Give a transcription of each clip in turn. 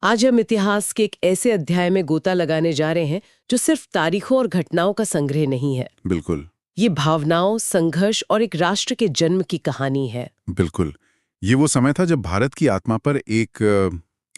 आज हम इतिहास के एक ऐसे अध्याय में गोता लगाने जा रहे हैं जो सिर्फ तारीखों और घटनाओं का संग्रह नहीं है। बिल्कुल। ये भावनाओं, संघर्ष और एक राष्ट्र के जन्म की कहानी है। बिल्कुल। ये वो समय था जब भारत की आत्मा पर एक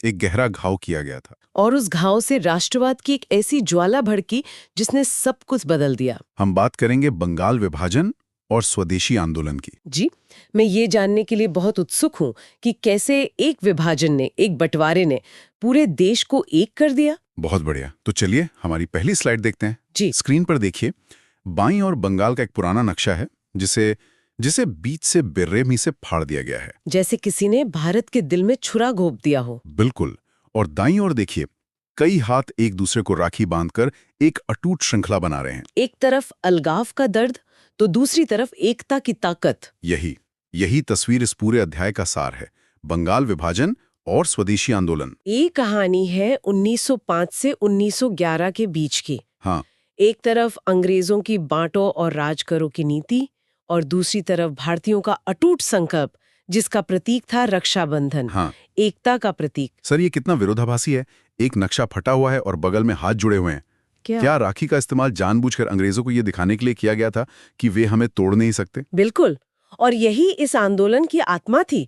गहरा घाव किया गया था। और उस घाव से राष्ट्रवाद की एक ऐसी ज्वाला भड़की जिसने सब कुछ बदल दिया। हम बात करेंगे बंगाल विभाजन और स्वदेशी आंदोलन की। जी, मैं ये जानने के लिए बहुत उत्सुक हूँ कि कैसे एक विभाजन ने, एक बंटवारे ने पूरे देश को एक कर दिया। बहुत बढ़िया। तो चलिए हमारी पहली स्लाइड देखते हैं। जी। स्क्रीन पर देखिए, बाईं ओर बंगाल का एक पुराना नक्शा है जिसे बीच से बेरहमी से फाड़ दिया गया है, जैसे किसी ने भारत के दिल में छुरा घोंप दिया हो। बिल्कुल। और दाईं ओर देखिए, कई हाथ एक दूसरे को राखी बांधकर एक अटूट श्रृंखला बना रहे हैं। एक तरफ अलगाव का दर्द तो दूसरी तरफ एकता की ताकत। यही तस्वीर इस पूरे अध्याय का सार है। बंगाल विभाजन और स्वदेशी आंदोलन। ये कहानी है 1905 से 1911 के बीच की। हाँ। एक तरफ अंग्रेजों की बांटो और राज करो की नीति और दूसरी तरफ भारतीयों का अटूट संकल्प, जिसका प्रतीक था रक्षाबंधन। हाँ। एकता का प्रतीक। सर, ये कितना विरोधाभासी है। एक नक्शा फटा हुआ है और बगल में हाथ जुड़े हुए हैं। क्या राखी का इस्तेमाल जानबूझकर अंग्रेजों को ये दिखाने के लिए किया गया था कि वे हमें तोड़ नहीं सकते? बिल्कुल। और यही इस आंदोलन की आत्मा थी।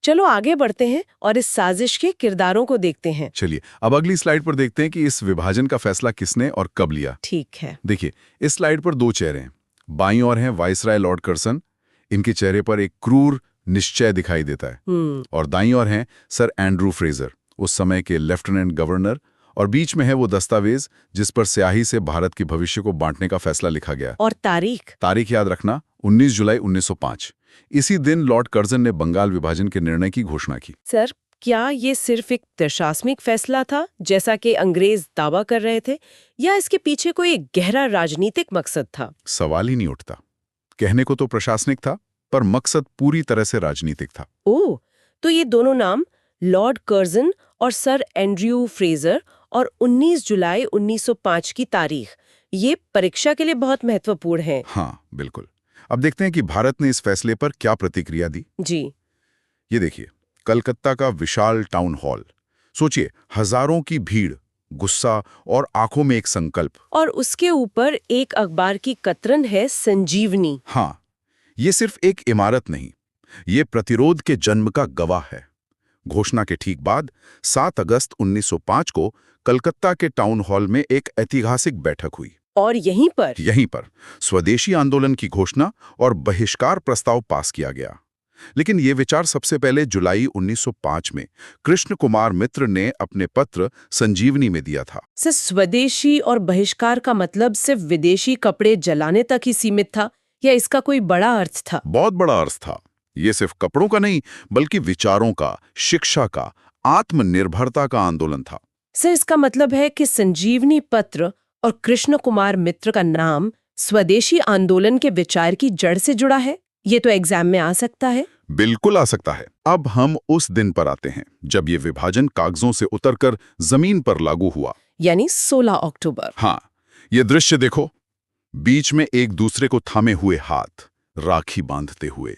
चलो आगे बढ़ते हैं और इस साजिश के किरदारों को देखते हैं। चलिए अब अगली स्लाइड पर देखते हैं कि इस विभाजन का फैसला किसने और कब लिया। ठीक है। देखिए, इस स्लाइड पर दो चेहरे हैं। बाईं ओर हैं वाइसराय लॉर्ड कर्सन। इनके चेहरे पर एक क्रूर निश्चय दिखाई देता है। और दाईं ओर हैं सर एंड्रू फ्रेजर, उस समय के लेफ्टिनेंट गवर्नर। और बीच में है वो दस्तावेज जिस पर स्याही से भारत के भविष्य को बांटने का फैसला लिखा गया। और तारीख याद रखना, 19 जुलाई 1905। इसी दिन लॉर्ड कर्जन ने बंगाल विभाजन के निर्णय की घोषणा की। सर, क्या ये सिर्फ एक प्रशासनिक फैसला था जैसा कि अंग्रेज दावा कर रहे थे, या इसके पीछे कोई गहरा राजनीतिक मकसद था? सवाल ही नहीं उठता। कहने को तो प्रशासनिक था, पर मकसद पूरी तरह से राजनीतिक था। ओह, तो ये दोनों नाम, लॉर्ड कर्जन और सर एंड्रयू फ्रेजर, और 19 जुलाई 1905 की तारीख, ये परीक्षा के लिए बहुत महत्वपूर्ण है। हाँ, बिल्कुल। अब देखते हैं कि भारत ने इस फैसले पर क्या प्रतिक्रिया दी। जी। ये देखिए, कलकत्ता का विशाल टाउन हॉल। सोचिए, हजारों की भीड़, गुस्सा और आंखों में एक संकल्प। और उसके ऊपर एक अखबार की कतरन है, संजीवनी। हाँ, ये सिर्फ एक इमारत नहीं, ये प्रतिरोध के जन्म का गवाह है। घोषणा के ठीक बाद 7 अगस्त 1905 को कलकत्ता के टाउन हॉल में एक ऐतिहासिक बैठक हुई। और यहीं पर स्वदेशी आंदोलन की घोषणा और बहिष्कार प्रस्ताव पास किया गया। लेकिन ये विचार सबसे पहले जुलाई 1905 में कृष्ण कुमार मित्र ने अपने पत्र संजीवनी में दिया था। सिर्फ स्वदेशी और बहिष्कार का मतलब सिर्फ विदेशी कपड़े जलाने तक ही सीमित था, या इसका कोई बड़ा अर्थ था? बहुत बड़ा अर्थ था। ये सिर्फ कपड़ों का नहीं, बल्कि विचारों का, शिक्षा का, आत्मनिर्भरता का आंदोलन था। सर, इसका मतलब है कि संजीवनी पत्र और कृष्ण कुमार मित्र का नाम स्वदेशी आंदोलन के विचार की जड़ से जुड़ा है। ये तो एग्जाम में आ सकता है। बिल्कुल आ सकता है। अब हम उस दिन पर आते हैं जब ये विभाजन कागजों से उतरकर जमीन पर लागू हुआ, यानी 16 अक्टूबर। हाँ, ये दृश्य देखो। बीच में एक दूसरे को थामे हुए हाथ, राखी बांधते हुए।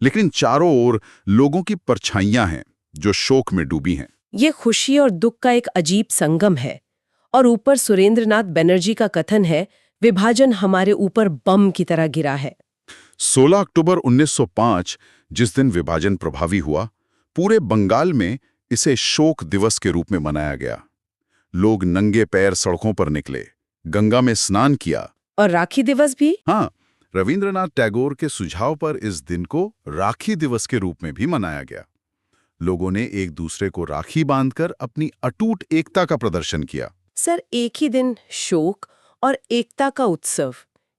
लेकिन चारों ओर लोगों की परछाइयां हैं जो शोक में डूबी हैं। ये खुशी और दुख का एक अजीब संगम है। और ऊपर सुरेंद्रनाथ बनर्जी का कथन है, विभाजन हमारे ऊपर बम की तरह गिरा है। 16 अक्टूबर 1905, जिस दिन विभाजन प्रभावी हुआ, पूरे बंगाल में इसे शोक दिवस के रूप में मनाया गया। लोग नंगे पैर सड़कों पर निकले, गंगा में स्नान किया। और राखी दिवस भी? हाँ, रविंद्रनाथ टैगोर के सुझाव पर इस दिन को राखी दिवस के रूप में भी मनाया गया। लोगों ने एक दूसरे को राखी बांधकर अपनी अटूट एकता का प्रदर्शन किया। सर, एक ही दिन शोक और एकता का उत्सव,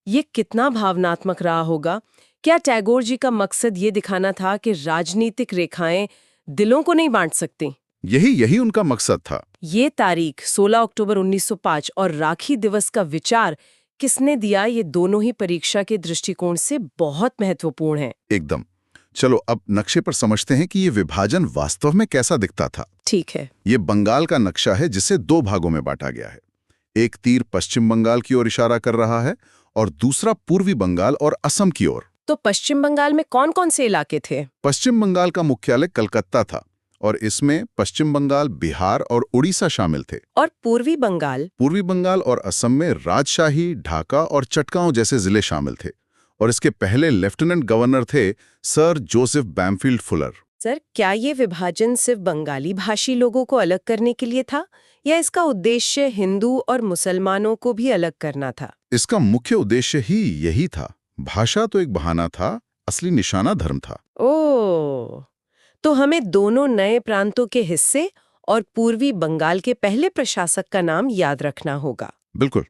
ये कितना भावनात्मक रहा होगा। क्या टैगोर जी का मकसद ये दिखाना था कि राजनीतिक रेखाएं दिलों को नहीं बांट सकती? यही उनका मकसद था। ये तारीख 16 अक्टूबर 1905 और राखी दिवस का विचार किसने दिया, ये दोनों ही परीक्षा के दृष्टिकोण से बहुत महत्वपूर्ण है। एकदम। चलो अब नक्शे पर समझते हैं कि ये विभाजन वास्तव में कैसा दिखता था। ठीक है। ये बंगाल का नक्शा है जिसे 2 भागों में बांटा गया है। एक तीर पश्चिम बंगाल की ओर इशारा कर रहा है और दूसरा पूर्वी बंगाल और असम की ओर। तो पश्चिम बंगाल में कौन कौन से इलाके थे? पश्चिम बंगाल का मुख्यालय कलकत्ता था और इसमें पश्चिम बंगाल, बिहार और उड़ीसा शामिल थे। और पूर्वी बंगाल? पूर्वी बंगाल और असम में राजशाही, ढाका और चटगांव जैसे जिले शामिल थे। और इसके पहले लेफ्टिनेंट गवर्नर थे सर जोसेफ बैमफील्ड फुलर। सर, क्या ये विभाजन सिर्फ बंगाली भाषी लोगों को अलग करने के लिए था, या इसका उद्देश्य हिंदू और मुसलमानों को भी अलग करना था? इसका मुख्य उद्देश्य ही यही था। भाषा तो एक बहाना था, असली निशाना धर्म था। ओह, तो हमें दोनों नए प्रांतों के हिस्से और पूर्वी बंगाल के पहले प्रशासक का नाम याद रखना होगा। बिल्कुल।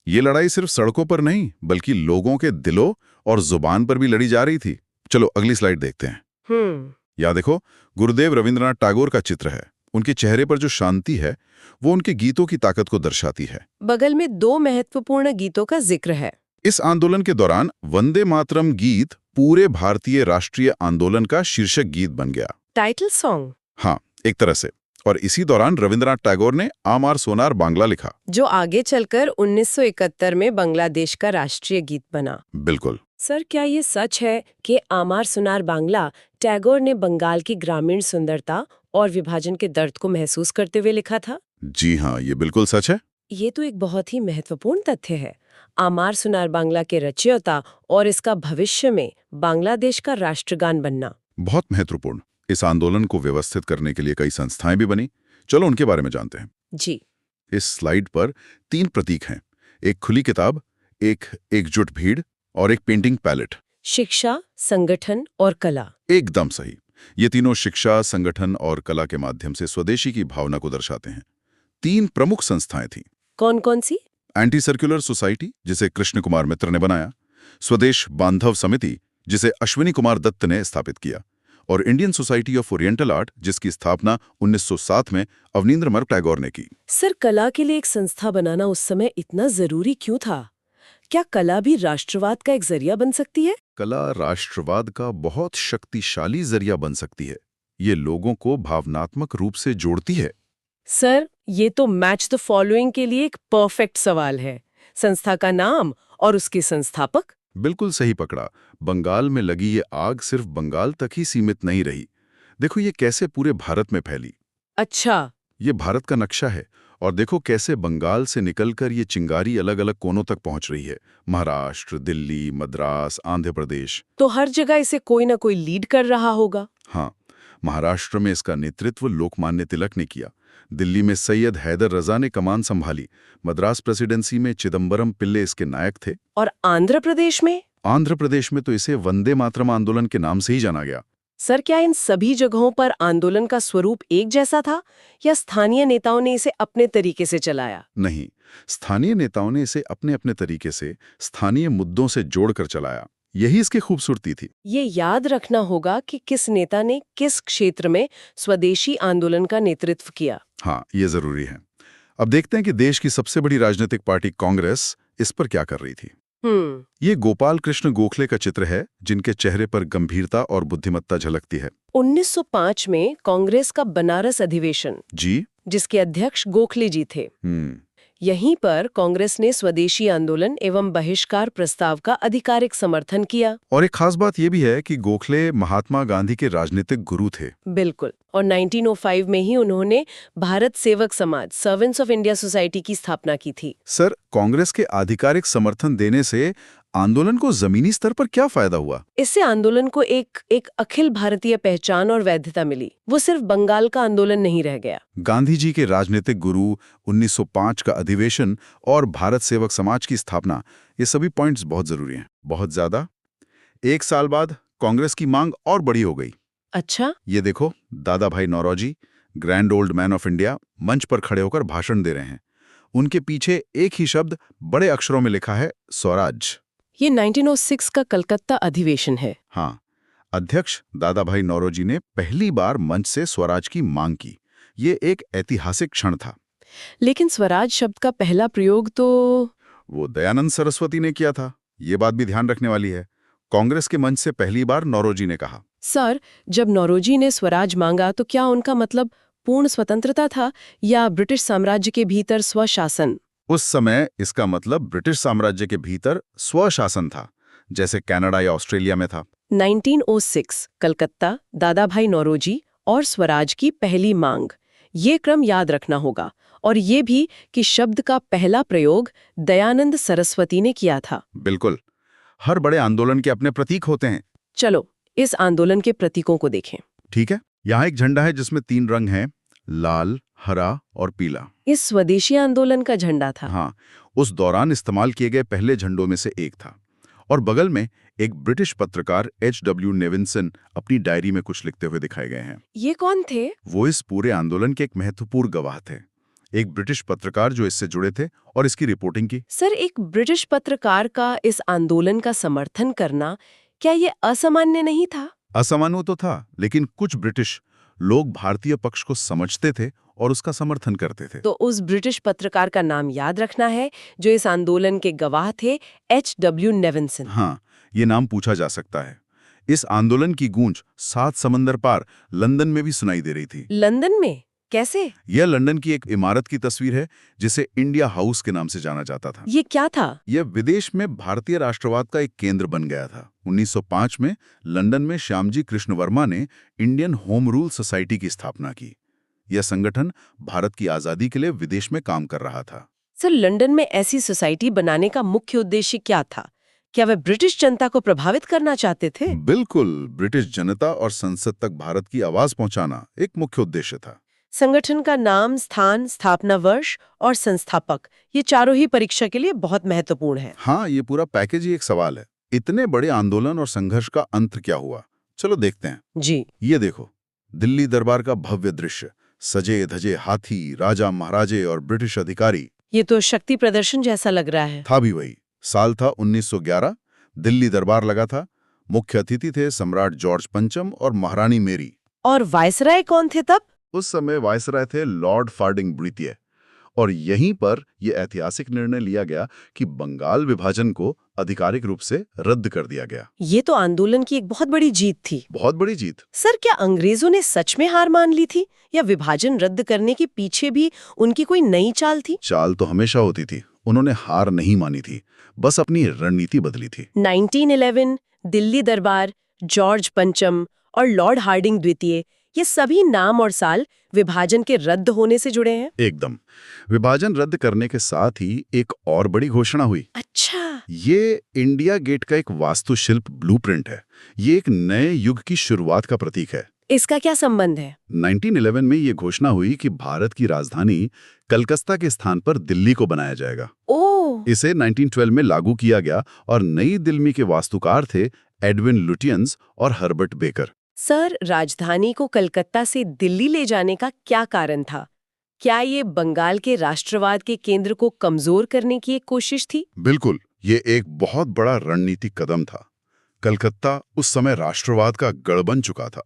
ये लड़ाई सिर्फ सड़कों पर नहीं, बल्कि लोगों के दिलों और जुबान पर भी लड़ी जा रही थी। चलो अगली स्लाइड देखते हैं। या देखो, गुरुदेव रविंद्रनाथ टैगोर का चित्र है। उनके चेहरे पर जो शांति है, वो उनके गीतों की ताकत को दर्शाती है। बगल में 2 महत्वपूर्ण गीतों का जिक्र है। इस आंदोलन के दौरान वंदे मातरम गीत पूरे भारतीय राष्ट्रीय आंदोलन का शीर्षक गीत बन गया। Title song? हाँ, एक तरह से। और इसी दौरान रविंद्रनाथ टैगोर ने आमार सोनार बांग्ला लिखा, जो आगे चलकर 1971 में बांग्लादेश का राष्ट्रीय गीत बना। बिल्कुल। सर, क्या ये सच है कि आमार सोनार बांग्ला टैगोर ने बंगाल की ग्रामीण सुंदरता और विभाजन के दर्द को महसूस करते हुए लिखा था? जी हाँ, ये बिल्कुल सच है। ये तो एक बहुत ही महत्वपूर्ण तथ्य है। आमार सोनार बांग्ला के रचयिता और इसका भविष्य में बांग्लादेश का राष्ट्रगान बनना बहुत महत्वपूर्ण। इस आंदोलन को व्यवस्थित करने के लिए कई संस्थाएं भी बनी। चलो उनके बारे में जानते हैं। जी। इस स्लाइड पर 3 प्रतीक हैं, एक खुली किताब, एक एकजुट भीड़ और एक पेंटिंग पैलेट। शिक्षा, संगठन और कला। एकदम सही। ये तीनों शिक्षा, संगठन और कला के माध्यम से स्वदेशी की भावना को दर्शाते हैं। 3 प्रमुख संस्थाएं थीं। कौन कौन सी? एंटी सर्कुलर सोसाइटी, जिसे कृष्ण कुमार मित्र ने बनाया, स्वदेश बांधव समिति, जिसे अश्विनी कुमार दत्त ने स्थापित किया, और Indian society of oriental art, जिसकी स्थापना 1907 में अवनींद्रनाथ टैगोर ने की। सर, कला के लिए एक संस्था बनाना उस समय इतना जरूरी क्यों था? क्या कला भी राष्ट्रवाद का एक जरिया बन सकती है? कला राष्ट्रवाद का बहुत शक्तिशाली जरिया बन सकती है। ये लोगों को भावनात्मक रूप से जोड़ती है। सर, ये तो मैच द फॉलोइंग के लिए एक परफेक्ट सवाल है। संस्था का नाम और उसके संस्थापक? बिल्कुल सही पकड़ा। बंगाल में लगी ये आग सिर्फ बंगाल तक ही सीमित नहीं रही। देखो ये कैसे पूरे भारत में फैली। अच्छा। ये भारत का नक्शा है, और देखो कैसे बंगाल से निकलकर ये चिंगारी अलग अलग कोनों तक पहुंच रही है। महाराष्ट्र, दिल्ली, मद्रास, आंध्र प्रदेश। तो हर जगह इसे कोई ना कोई लीड कर रहा होगा। हाँ, महाराष्ट्र में इसका नेतृत्व लोकमान्य तिलक ने किया। दिल्ली में सैयद हैदर रजा ने कमान संभाली। मद्रास प्रेसिडेंसी में चिदम्बरम पिल्ले इसके नायक थे। और आंध्र प्रदेश में? आंध्र प्रदेश में तो इसे वंदे मातरम आंदोलन के नाम से ही जाना गया। सर, क्या इन सभी जगहों पर आंदोलन का स्वरूप एक जैसा था, या स्थानीय नेताओं ने इसे अपने तरीके से चलाया? नहीं, स्थानीय नेताओं ने इसे अपने अपने तरीके से स्थानीय मुद्दों से जोड़कर चलाया। यही इसकी खूबसूरती थी। ये याद रखना होगा कि किस नेता ने किस क्षेत्र में स्वदेशी आंदोलन का नेतृत्व किया। हाँ, ये जरूरी है। अब देखते हैं कि देश की सबसे बड़ी राजनीतिक पार्टी कांग्रेस इस पर क्या कर रही थी। ये गोपाल कृष्ण गोखले का चित्र है, जिनके चेहरे पर गंभीरता और बुद्धिमत्ता झलकती है। 1905 में कांग्रेस का बनारस अधिवेशन, जी, जिसके अध्यक्ष गोखले जी थे। यहीं पर कांग्रेस ने स्वदेशी आंदोलन एवं बहिष्कार प्रस्ताव का आधिकारिक समर्थन किया। और एक खास बात यह भी है कि गोखले महात्मा गांधी के राजनीतिक गुरु थे। बिल्कुल। और 1905 में ही उन्होंने भारत सेवक समाज, सर्वेंट्स ऑफ इंडिया सोसाइटी की स्थापना की थी। सर, कांग्रेस के आधिकारिक समर्थन देने से आंदोलन को जमीनी स्तर पर क्या फायदा हुआ? इससे आंदोलन को एक अखिल भारतीय पहचान और वैधता मिली। वो सिर्फ बंगाल का आंदोलन नहीं रह गया। गांधी जी के राजनीतिक गुरु, 1905 का अधिवेशन और भारत सेवक समाज की स्थापना, ये सभी पॉइंट्स बहुत जरूरी हैं, बहुत ज्यादा। 1 साल बाद कांग्रेस की मांग और बड़ी हो गई। अच्छा। ये देखो, Dadabhai Naoroji, grand old man of India, मंच पर खड़े होकर भाषण दे रहे हैं। उनके पीछे एक ही शब्द बड़े अक्षरों में लिखा है, स्वराज। ये 1906 का कलकत्ता अधिवेशन है। हाँ, अध्यक्ष दादा भाई नौरोजी ने पहली बार मंच से स्वराज की मांग की। ये एक ऐतिहासिक क्षण था। लेकिन स्वराज शब्द का पहला प्रयोग तो वो दयानंद सरस्वती ने किया था। ये बात भी ध्यान रखने वाली है। कांग्रेस के मंच से पहली बार नौरोजी ने कहा। सर, जब नौरोजी ने स्वराज मांगा तो क्या उनका मतलब पूर्ण स्वतंत्रता था या ब्रिटिश साम्राज्य के भीतर स्वशासन? उस समय इसका मतलब ब्रिटिश साम्राज्य के भीतर स्वशासन था, जैसे कनाडा या ऑस्ट्रेलिया में था। 1906 कलकत्ता, दादा भाई नौरोजी और स्वराज की पहली मांग। ये क्रम याद रखना होगा। और ये भी कि शब्द का पहला प्रयोग दयानंद सरस्वती ने किया था। बिल्कुल। हर बड़े आंदोलन के अपने प्रतीक होते हैं। चलो इस आंदोलन के प्रतीकों को देखें। ठीक है, यहाँ एक झंडा है जिसमें 3 रंग हैं, लाल, हरा और पीला। इस स्वदेशी आंदोलन का झंडा था। हाँ, उस दौरान इस्तेमाल किए गए पहले झंडों में से एक था। और बगल में एक ब्रिटिश पत्रकार H.W. नेविन्सन अपनी डायरी में कुछ लिखते हुए दिखाए गए हैं। ये कौन थे? वो इस पूरे आंदोलन के एक महत्वपूर्ण गवाह थे, एक ब्रिटिश पत्रकार जो इससे जुड़े थे और इसकी रिपोर्टिंग की। सर, एक ब्रिटिश पत्रकार का इस आंदोलन का समर्थन करना, क्या ये असामान्य नहीं था? असामान्य तो था, लेकिन कुछ ब्रिटिश लोग भारतीय पक्ष को समझते थे और उसका समर्थन करते थे। तो उस ब्रिटिश पत्रकार का नाम याद रखना है जो इस आंदोलन के गवाह थे, H.W. नेविन्सन। हाँ, ये नाम पूछा जा सकता है। इस आंदोलन की गूंज 7 समंदर पार लंदन में भी सुनाई दे रही थी। लंदन में? कैसे? यह लंदन की एक इमारत की तस्वीर है जिसे इंडिया हाउस के नाम से जाना जाता था। ये क्या था? यह विदेश में भारतीय राष्ट्रवाद का एक केंद्र बन गया था। 1905 में लंदन में श्यामजी कृष्ण वर्मा ने इंडियन होम रूल सोसाइटी की स्थापना की। यह संगठन भारत की आजादी के लिए विदेश में काम कर रहा था। सर, लंदन में ऐसी सोसाइटी बनाने का मुख्य उद्देश्य क्या था? क्या वे ब्रिटिश जनता को प्रभावित करना चाहते थे? बिल्कुल, ब्रिटिश जनता और संसद तक भारत की आवाज पहुंचाना एक मुख्य उद्देश्य था। संगठन का नाम, स्थान, स्थापना वर्ष और संस्थापक, ये चारों ही परीक्षा के लिए बहुत महत्वपूर्ण है। हाँ, ये पूरा पैकेज ही एक सवाल है। इतने बड़े आंदोलन और संघर्ष का अंत क्या हुआ? चलो देखते हैं। जी, ये देखो, दिल्ली दरबार का भव्य दृश्य, सजे धजे हाथी, राजा महाराजे और ब्रिटिश अधिकारी। ये तो शक्ति प्रदर्शन जैसा लग रहा है। था भी वही। साल था 1911, दिल्ली दरबार लगा था। मुख्य अतिथि थे सम्राट जॉर्ज पंचम और महारानी मेरी। और वायसराय कौन थे तब? उस समय वायसराय थे लॉर्ड फार्डिंग द्वितीय। और यहीं पर यह ऐतिहासिक निर्णय लिया गया कि बंगाल विभाजन को आधिकारिक रूप से रद्द कर दिया गया। ये तो आंदोलन की एक बहुत बड़ी जीत थी। बहुत बड़ी जीत। सर, क्या अंग्रेजों ने सच में हार मान ली थी या विभाजन रद्द करने के पीछे भी उनकी कोई नई चाल थी? चाल तो हमेशा होती थी। उन्होंने हार नहीं मानी थी, बस अपनी रणनीति बदली थी। 1911, दिल्ली दरबार, जॉर्ज पंचम और लॉर्ड हार्डिंग द्वितीय, ये सभी नाम और साल विभाजन के रद्द होने से जुड़े हैं। एकदम। विभाजन रद्द करने के साथ ही एक और बड़ी घोषणा हुई। अच्छा। ये इंडिया गेट का एक वास्तुशिल्प ब्लूप्रिंट है। ये एक नए युग की शुरुआत का प्रतीक है। इसका क्या संबंध है? 1911 में ये घोषणा हुई कि भारत की राजधानी कलकत्ता के स्थान पर दिल्ली को बनाया जाएगा। ओह। इसे 1912 में लागू किया गया और नई दिल्ली के वास्तुकार थे एडविन लुटियंस और हर्बर्ट बेकर। सर, राजधानी को कलकत्ता से दिल्ली ले जाने का क्या कारण था? क्या ये बंगाल के राष्ट्रवाद के केंद्र को कमजोर करने की एक कोशिश थी? बिल्कुल, ये एक बहुत बड़ा रणनीतिक कदम था। कलकत्ता उस समय राष्ट्रवाद का गढ़ बन चुका था,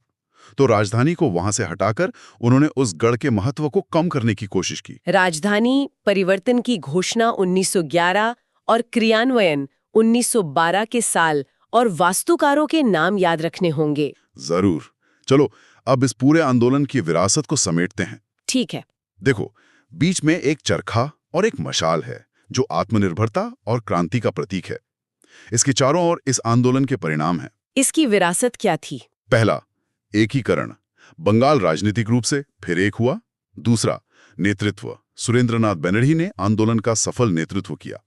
तो राजधानी को वहां से हटाकर उन्होंने उस गढ़ के महत्व को कम करने की कोशिश की। राजधानी परिवर्तन की घोषणा 1911 और क्रियान्वयन 1912 के साल और वास्तुकारों के नाम याद रखने होंगे। जरूर। चलो अब इस पूरे आंदोलन की विरासत को समेटते हैं। ठीक है। देखो, बीच में एक चरखा और एक मशाल है जो आत्मनिर्भरता और क्रांति का प्रतीक है। इसके चारों ओर इस आंदोलन के परिणाम हैं। इसकी विरासत क्या थी? पहला, एकीकरण। बंगाल राजनीतिक रूप से फिर एक हुआ। दूसरा, नेतृत्व। सुरेंद्रनाथ बनर्जी ने आंदोलन का सफल नेतृत्व किया।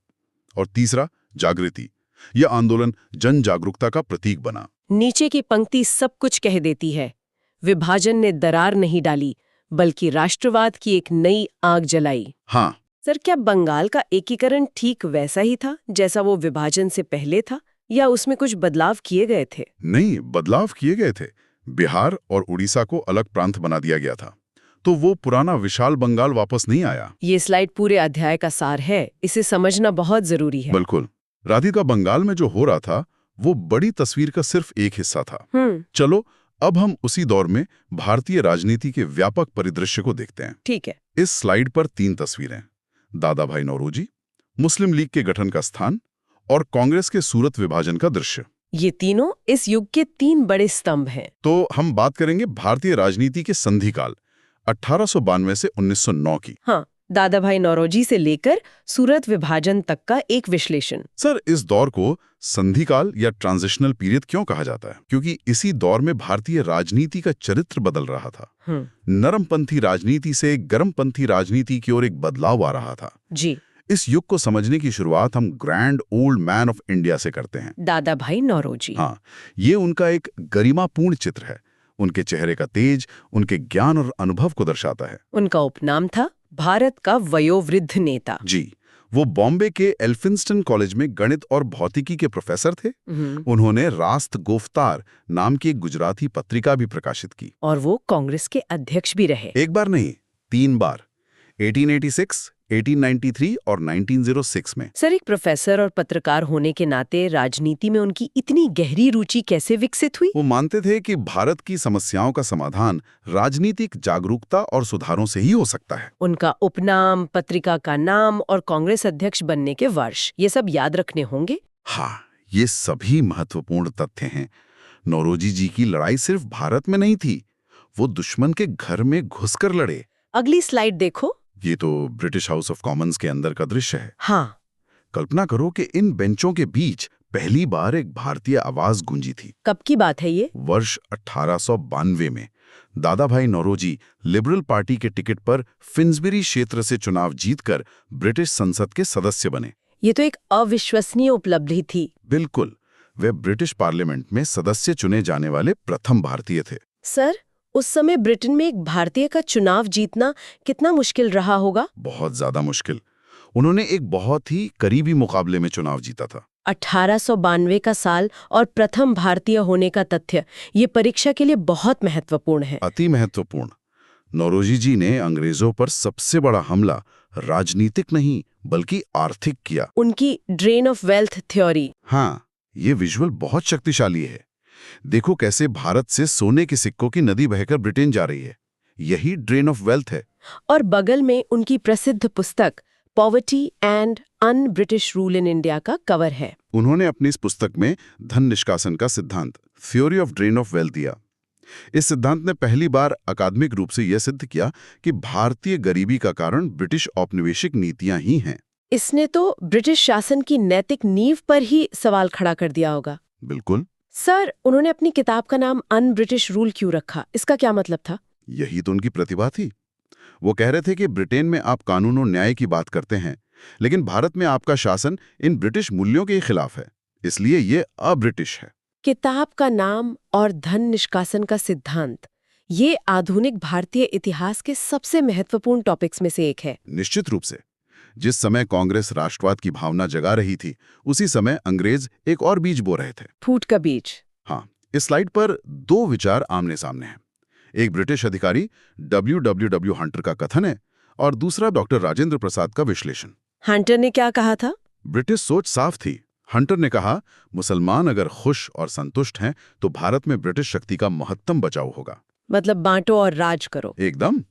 और तीसरा, जागृति। यह आंदोलन जन जागरूकता का प्रतीक बना। नीचे की पंक्ति सब कुछ कह देती है। विभाजन ने दरार नहीं डाली, बल्कि राष्ट्रवाद की एक नई आग जलाई। हाँ। सर, क्या बंगाल का एकीकरण ठीक वैसा ही था जैसा वो विभाजन से पहले था, या उसमें कुछ बदलाव किए गए थे? नहीं, बदलाव किए गए थे। बिहार और उड़ीसा को अलग प्रांत बना दिया गया था, तो वो पुराना विशाल बंगाल वापस नहीं आया। ये स्लाइड पूरे अध्याय का सार है, इसे समझना बहुत जरूरी है। बिल्कुल। राधिका, बंगाल में जो हो रहा था वो बड़ी तस्वीर का सिर्फ एक हिस्सा था। चलो अब हम उसी दौर में भारतीय राजनीति के व्यापक परिदृश्य को देखते हैं। ठीक है। इस स्लाइड पर 3 तस्वीरें, दादा भाई नौरोजी, मुस्लिम लीग के गठन का स्थान और कांग्रेस के सूरत विभाजन का दृश्य। ये तीनों इस युग के 3 बड़े स्तंभ हैं। तो हम बात करेंगे भारतीय राजनीति के संधिकाल 1892 से 1909 की। हाँ, दादा भाई नौरोजी से लेकर सूरत विभाजन तक का एक विश्लेषण। सर, इस दौर को संधिकाल या ट्रांजिशनल पीरियड क्यों कहा जाता है? क्योंकि इसी दौर में भारतीय राजनीति का चरित्र बदल रहा था। नरमपंथी राजनीति से गर्मपंथी राजनीति की ओर एक बदलाव आ रहा था। जी। इस युग को समझने की शुरुआत हम grand old man of India से करते हैं, दादा भाई नौरोजी। हाँ, ये उनका एक गरिमापूर्ण चित्र है। उनके चेहरे का तेज उनके ज्ञान और अनुभव को दर्शाता है। उनका उपनाम था भारत का वयोवृद्ध नेता। जी, वो बॉम्बे के एल्फिंस्टन कॉलेज में गणित और भौतिकी के प्रोफेसर थे। उन्होंने रास्त गोफ्तार नाम की एक गुजराती पत्रिका भी प्रकाशित की। और वो कांग्रेस के अध्यक्ष भी रहे। एक बार नहीं, 3 बार, 1886, 1893 और 1906 में। सर, एक प्रोफेसर और पत्रकार होने के नाते राजनीति में उनकी इतनी गहरी रुचि कैसे विकसित हुई? वो मानते थे कि भारत की समस्याओं का समाधान राजनीतिक जागरूकता और सुधारों से ही हो सकता है। उनका उपनाम, पत्रिका का नाम और कांग्रेस अध्यक्ष बनने के वर्ष, ये सब याद रखने होंगे। हाँ, ये सभी महत्वपूर्ण तथ्य हैं। नौरोजी जी की लड़ाई सिर्फ भारत में नहीं थी, वो दुश्मन के घर में घुसकर लड़े। अगली स्लाइड देखो। ये तो ब्रिटिश हाउस ऑफ कॉमन्स के अंदर का दृश्य है। हाँ। कल्पना करो कि इन बेंचों के बीच पहली बार एक भारतीय आवाज गूंजी थी। कब की बात है ये? वर्ष 1892 में दादा भाई नौरोजी लिबरल पार्टी के टिकट पर फिन्सबरी क्षेत्र से चुनाव जीतकर ब्रिटिश संसद के सदस्य बने। ये तो एक अविश्वसनीय उपलब्धि थी। बिल्कुल, वे ब्रिटिश पार्लियामेंट में सदस्य चुने जाने वाले प्रथम भारतीय थे। सर, उस समय ब्रिटेन में एक भारतीय का चुनाव जीतना कितना मुश्किल रहा होगा? बहुत ज्यादा मुश्किल। उन्होंने एक बहुत ही करीबी मुकाबले में चुनाव जीता था। 1892 का साल और प्रथम भारतीय होने का तथ्य, ये परीक्षा के लिए बहुत महत्वपूर्ण है। अति महत्वपूर्ण। नौरोजी जी ने अंग्रेजों पर सबसे बड़ा हमला राजनीतिक नहीं बल्कि आर्थिक किया। उनकी ड्रेन ऑफ वेल्थ थ्योरी। हाँ, ये विजुअल बहुत शक्तिशाली है। देखो कैसे भारत से सोने के सिक्कों की नदी बहकर ब्रिटेन जा रही है। यही ड्रेन ऑफ वेल्थ है। और बगल में उनकी प्रसिद्ध पुस्तक poverty and un British rule in India का कवर है। उन्होंने अपनी इस पुस्तक में धन निष्कासन का सिद्धांत, theory of drain of wealth दिया। इस सिद्धांत ने पहली बार अकादमिक रूप से यह सिद्ध किया कि भारतीय गरीबी का कारण ब्रिटिश औपनिवेशिक नीतियां ही हैं। इसने तो ब्रिटिश शासन की नैतिक नींव पर ही सवाल खड़ा कर दिया होगा। बिल्कुल। सर, उन्होंने अपनी किताब का नाम अन ब्रिटिश रूल क्यों रखा? इसका क्या मतलब था? यही तो उनकी प्रतिभा थी। वो कह रहे थे कि ब्रिटेन में आप कानून और न्याय की बात करते हैं, लेकिन भारत में आपका शासन इन ब्रिटिश मूल्यों के खिलाफ है, इसलिए ये अब्रिटिश है। किताब का नाम और धन निष्कासन का सिद्धांत, ये आधुनिक भारतीय इतिहास के सबसे महत्वपूर्ण टॉपिक्स में से एक है। निश्चित रूप से। जिस समय कांग्रेस राष्ट्रवाद की भावना जगा रही थी, उसी समय अंग्रेज एक और बीज बो रहे थे। फूट का बीज। हाँ, इस स्लाइड पर 2 विचार आमने सामने हैं। एक ब्रिटिश अधिकारी W.W. हंटर का कथन है और दूसरा डॉक्टर राजेंद्र प्रसाद का विश्लेषण। हंटर ने क्या कहा था? ब्रिटिश सोच साफ थी। हंटर ने कहा, मुसलमान अगर खुश और संतुष्ट हैं तो भारत में ब्रिटिश शक्ति का महत्तम बचाव होगा। मतलब बांटो और राज करो। एकदम।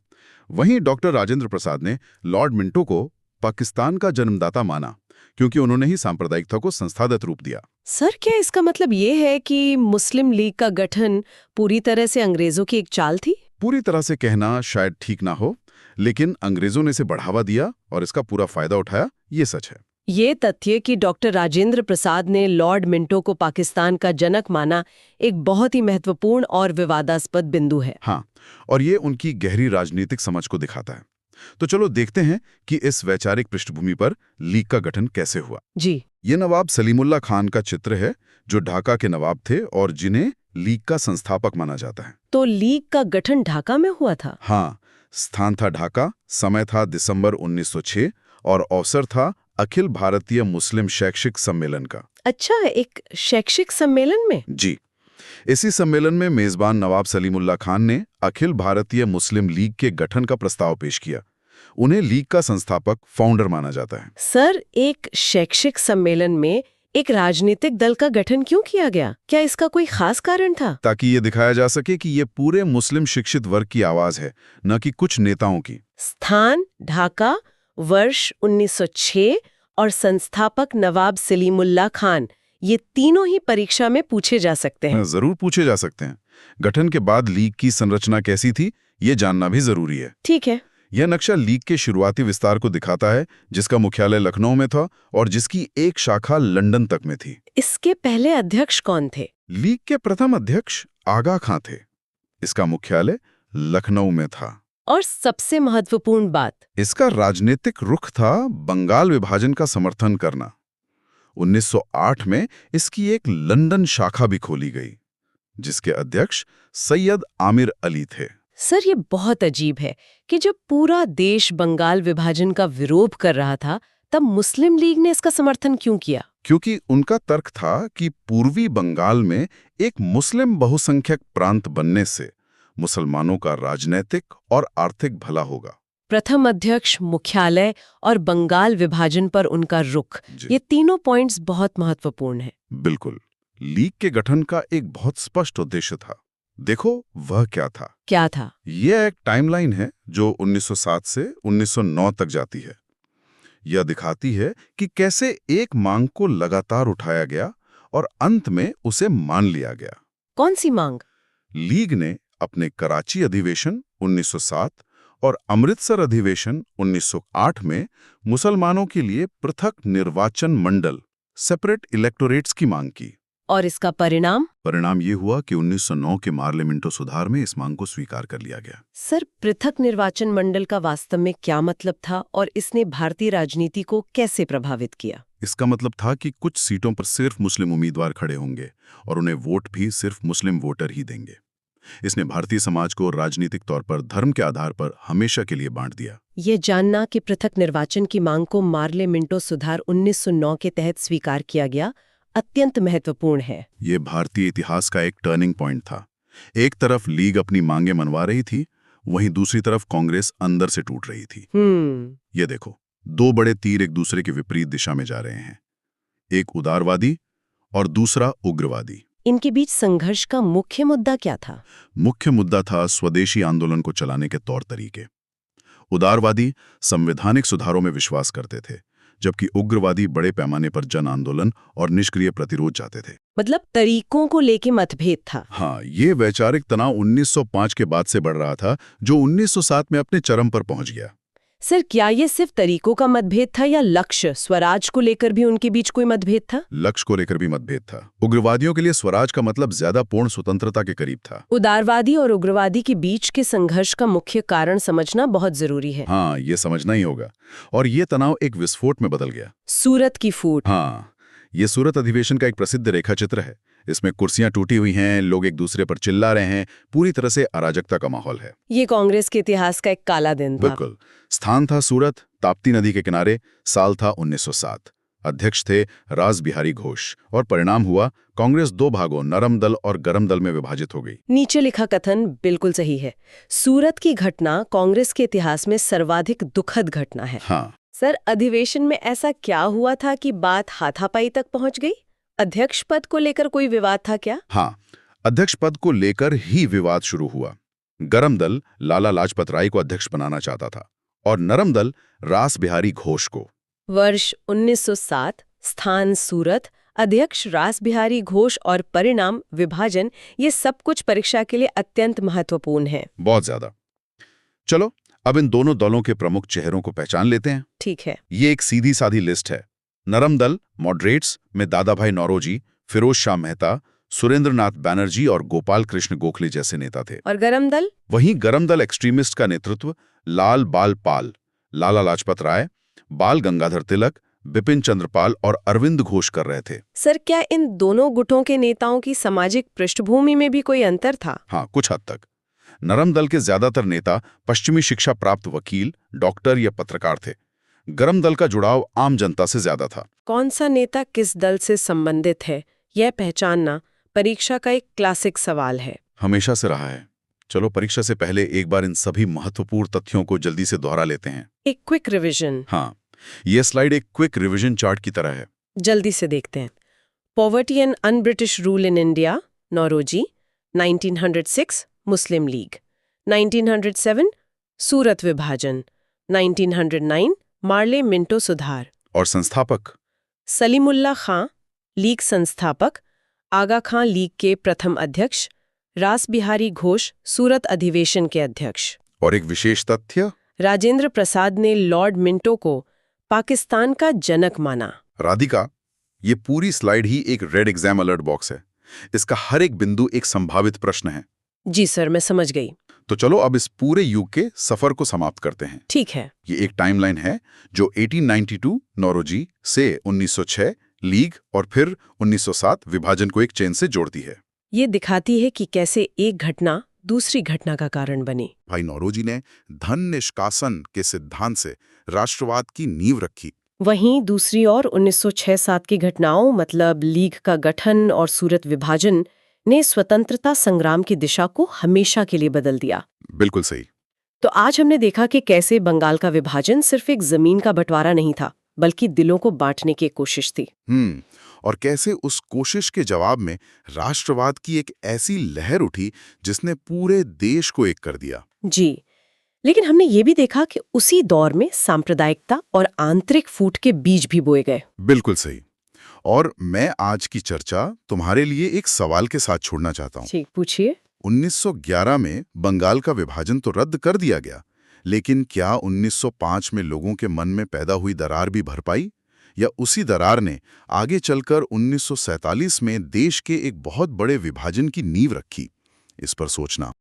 वहीं डॉक्टर राजेंद्र प्रसाद ने लॉर्ड मिंटो को पाकिस्तान का जन्मदाता माना, क्योंकि उन्होंने ही सांप्रदायिकता को संस्थागत रूप दिया। सर, क्या इसका मतलब ये है कि मुस्लिम लीग का गठन पूरी तरह से अंग्रेजों की एक चाल थी? पूरी तरह से कहना शायद ठीक ना हो, लेकिन अंग्रेजों ने इसे बढ़ावा दिया और इसका पूरा फायदा उठाया, ये सच है। ये तथ्य कि डॉक्टर राजेंद्र प्रसाद ने लॉर्ड मिंटो को पाकिस्तान का जनक माना, एक बहुत ही महत्वपूर्ण और विवादास्पद बिंदु है। हाँ, और ये उनकी गहरी राजनीतिक समझ को दिखाता है। तो चलो देखते हैं कि इस वैचारिक पृष्ठभूमि पर लीग का गठन कैसे हुआ। जी। ये नवाब सलीमुल्लाह खान का चित्र है, जो ढाका के नवाब थे और जिन्हें लीग का संस्थापक माना जाता है। तो लीग का गठन ढाका में हुआ था? हाँ, स्थान था ढाका, समय था दिसंबर 1906 और अवसर था अखिल भारतीय मुस्लिम शैक्षिक सम्मेलन का। अच्छा, एक शैक्षिक सम्मेलन में? जी। इसी सम्मेलन में मेजबान नवाब सलीमुल्लाह खान ने अखिल भारतीय मुस्लिम लीग के गठन का प्रस्ताव पेश किया। उन्हें लीग का संस्थापक, फाउंडर माना जाता है। सर, एक शैक्षिक सम्मेलन में एक राजनीतिक दल का गठन क्यों किया गया? क्या इसका कोई खास कारण था? ताकि ये दिखाया जा सके कि ये पूरे मुस्लिम शिक्षित वर्ग की आवाज है, न कि कुछ नेताओं की। स्थान ढाका, वर्ष 1906 और संस्थापक नवाब सलीमुल्लाह खान, ये तीनों ही परीक्षा में पूछे जा सकते हैं। जरूर पूछे जा सकते हैं। गठन के बाद लीग की संरचना कैसी थी, ये जानना भी जरूरी है। ठीक है। यह नक्शा लीग के शुरुआती विस्तार को दिखाता है, जिसका मुख्यालय लखनऊ में था और जिसकी एक शाखा लंदन तक में थी। इसके पहले अध्यक्ष कौन थे? लीग के प्रथम अध्यक्ष आगा खां थे। इसका मुख्यालय लखनऊ में था। और सबसे महत्वपूर्ण बात, इसका राजनीतिक रुख था बंगाल विभाजन का समर्थन करना। 1908 में इसकी एक लंदन शाखा भी खोली गई, जिसके अध्यक्ष सैयद आमिर अली थे। सर, ये बहुत अजीब है कि जब पूरा देश बंगाल विभाजन का विरोध कर रहा था, तब मुस्लिम लीग ने इसका समर्थन क्यों किया? क्योंकि उनका तर्क था कि पूर्वी बंगाल में एक मुस्लिम बहुसंख्यक प्रांत बनने से मुसलमानों का राजनीतिक और आर्थिक भला होगा। प्रथम अध्यक्ष, मुख्यालय और बंगाल विभाजन पर उनका रुख, ये तीनों पॉइंट्स बहुत महत्वपूर्ण हैं। बिल्कुल। लीग के गठन का एक बहुत स्पष्ट उद्देश्य था। देखो वह क्या था? क्या था? यह एक टाइमलाइन है जो 1907 से 1909 तक जाती है। यह दिखाती है कि कैसे एक मांग को लगातार उठाया गया और अंत में उसे मान लिया गया। कौन सी मांग? लीग ने अपने कराची अधिवेशन 1907 और अमृतसर अधिवेशन 1908 में मुसलमानों के लिए पृथक निर्वाचन मंडल, सेपरेट इलेक्टोरेट्स की मांग की। और इसका परिणाम? परिणाम ये हुआ कि 1909 के मार्लिमेंटो सुधार में इस मांग को स्वीकार कर लिया गया। सर, पृथक निर्वाचन मंडल का वास्तव में क्या मतलब था और इसने भारतीय राजनीति को कैसे प्रभावित किया? इसका मतलब था कि कुछ सीटों पर सिर्फ मुस्लिम उम्मीदवार खड़े होंगे और उन्हें वोट भी सिर्फ मुस्लिम वोटर ही देंगे। इसने भारतीय समाज को राजनीतिक तौर पर धर्म के आधार पर हमेशा के लिए बांट दिया। ये जानना कि पृथक निर्वाचन की मांग को मार्लिमेंटो सुधार 1909 के तहत स्वीकार किया गया, अत्यंत महत्वपूर्ण है। ये भारतीय इतिहास का एक टर्निंग पॉइंट था। एक तरफ लीग अपनी मांगें मनवा रही थी, वहीं दूसरी तरफ कांग्रेस अंदर से टूट रही थी। ये देखो, दो बड़े तीर एक दूसरे के विपरीत दिशा में जा रहे हैं, एक उदारवादी और दूसरा उग्रवादी। इनके बीच संघर्ष का मुख्य मुद्दा क्या था? मुख्य मुद्दा था स्वदेशी आंदोलन को चलाने के तौर तरीके। उदारवादी संवैधानिक सुधारों में विश्वास करते थे, जबकि उग्रवादी बड़े पैमाने पर जन आंदोलन और निष्क्रिय प्रतिरोध चाहते थे। मतलब तरीकों को लेके मतभेद था। हाँ, ये वैचारिक तनाव 1905 के बाद से बढ़ रहा था, जो 1907 में अपने चरम पर पहुंच गया। सर, क्या ये सिर्फ तरीकों का मतभेद था या लक्ष्य स्वराज को लेकर भी उनके बीच कोई मतभेद था? लक्ष्य को लेकर भी मतभेद था। उग्रवादियों के लिए स्वराज का मतलब ज्यादा पूर्ण स्वतंत्रता के करीब था। उदारवादी और उग्रवादी के बीच के संघर्ष का मुख्य कारण समझना बहुत जरूरी है। हाँ, ये समझना ही होगा। और ये तनाव एक विस्फोट में बदल गया। सूरत की फूट। हाँ, ये सूरत अधिवेशन का एक प्रसिद्ध रेखा चित्र है। इसमें कुर्सियां टूटी हुई हैं, लोग एक दूसरे पर चिल्ला रहे हैं, पूरी तरह से अराजकता का माहौल है। ये कांग्रेस के इतिहास का एक काला दिन था। बिल्कुल। स्थान था सूरत, ताप्ती नदी के किनारे। साल था 1907। अध्यक्ष थे रास बिहारी घोष और परिणाम हुआ कांग्रेस दो भागों, नरम दल और गरम दल में विभाजित हो गई। नीचे लिखा कथन बिल्कुल सही है। सूरत की घटना कांग्रेस के इतिहास में सर्वाधिक दुखद घटना है। हाँ। सर, अधिवेशन में ऐसा क्या हुआ था कि बात हाथापाई तक पहुंच गई? अध्यक्ष पद को लेकर कोई विवाद था क्या? हाँ, अध्यक्ष पद को लेकर ही विवाद शुरू हुआ। गरम दल लाला लाजपत राय को अध्यक्ष बनाना चाहता था और नरम दल रास बिहारी घोष को। वर्ष 1907, स्थान सूरत, अध्यक्ष रास बिहारी घोष और परिणाम विभाजन, ये सब कुछ परीक्षा के लिए अत्यंत महत्वपूर्ण है। बहुत ज्यादा। चलो अब इन दोनों दलों के प्रमुख चेहरों को पहचान लेते हैं। ठीक है। ये एक सीधी साधी लिस्ट है। नरम दल मॉडरेट्स में दादा भाई नौरोजी, फिरोज शाह मेहता, सुरेंद्रनाथ बैनर्जी और गोपाल कृष्ण गोखले जैसे नेता थे। और गरम दल? वहीं गरम दल एक्सट्रीमिस्ट का नेतृत्व लाल बाल पाल, लाला लाजपत राय, बाल गंगाधर तिलक, बिपिन चंद्र पाल और अरविंद घोष कर रहे थे। सर, क्या इन दोनों गुटों के नेताओं की सामाजिक पृष्ठभूमि में भी कोई अंतर था? हाँ, कुछ हद तक। नरम दल के ज्यादातर नेता पश्चिमी शिक्षा प्राप्त वकील, डॉक्टर या पत्रकार थे। गरम दल का जुड़ाव आम जनता से ज्यादा था। कौन सा नेता किस दल से संबंधित है, यह पहचानना परीक्षा का एक क्लासिक सवाल है। हमेशा से रहा है। चलो परीक्षा से पहले एक बार इन सभी महत्वपूर्ण तथ्यों को जल्दी से दोहरा लेते हैं। एक क्विक रिवीजन। हाँ, यह स्लाइड एक क्विक रिवीजन चार्ट की तरह है। जल्दी से देखते हैं। Poverty and un British rule in India, Naoroji. 1906, Muslim league. 1907, Surat विभाजन। 1909, मार्लिमेंटो सुधार। और संस्थापक? सलीमुल्लाह खां, लीग संस्थापक। आगा खां, लीग के प्रथम अध्यक्ष। रास बिहारी घोष, सूरत अधिवेशन के अध्यक्ष। और एक विशेष तथ्य, राजेंद्र प्रसाद ने लॉर्ड मिंटो को पाकिस्तान का जनक माना। राधिका, ये पूरी स्लाइड ही एक रेड एग्जाम अलर्ट बॉक्स है। इसका हर एक बिंदु एक संभावित प्रश्न है। जी सर, मैं समझ गई। तो चलो अब इस पूरे युग के सफर को समाप्त करते हैं। ठीक है। ये एक टाइमलाइन है जो 1892 नौरोजी से 1906 लीग और फिर 1907 विभाजन को एक चेन से जोड़ती है। ये दिखाती है कि कैसे एक घटना दूसरी घटना का कारण बनी। भाई नौरोजी ने धन निष्कासन के सिद्धांत से राष्ट्रवाद की नींव रखी। वहीं दूसरी ओर 1906-07 की घटनाओं मतलब लीग का गठन और सूरत विभाजन ने स्वतंत्रता संग्राम की दिशा को हमेशा के लिए बदल दिया। बिल्कुल सही। तो आज हमने देखा कि कैसे बंगाल का विभाजन सिर्फ एक जमीन का बंटवारा नहीं था, बल्कि दिलों को बांटने की एक कोशिश थी। और कैसे उस कोशिश के जवाब में राष्ट्रवाद की एक ऐसी लहर उठी जिसने पूरे देश को एक कर दिया। जी, लेकिन हमने ये भी देखा कि उसी दौर में सांप्रदायिकता और आंतरिक फूट के बीज भी बोए गए। बिल्कुल सही। और मैं आज की चर्चा तुम्हारे लिए एक सवाल के साथ छोड़ना चाहता हूँ। ठीक, पूछिए। 1911 में बंगाल का विभाजन तो रद्द कर दिया गया, लेकिन क्या 1905 में लोगों के मन में पैदा हुई दरार भी भर पाई, या उसी दरार ने आगे चलकर 1947 में देश के एक बहुत बड़े विभाजन की नींव रखी? इस पर सोचना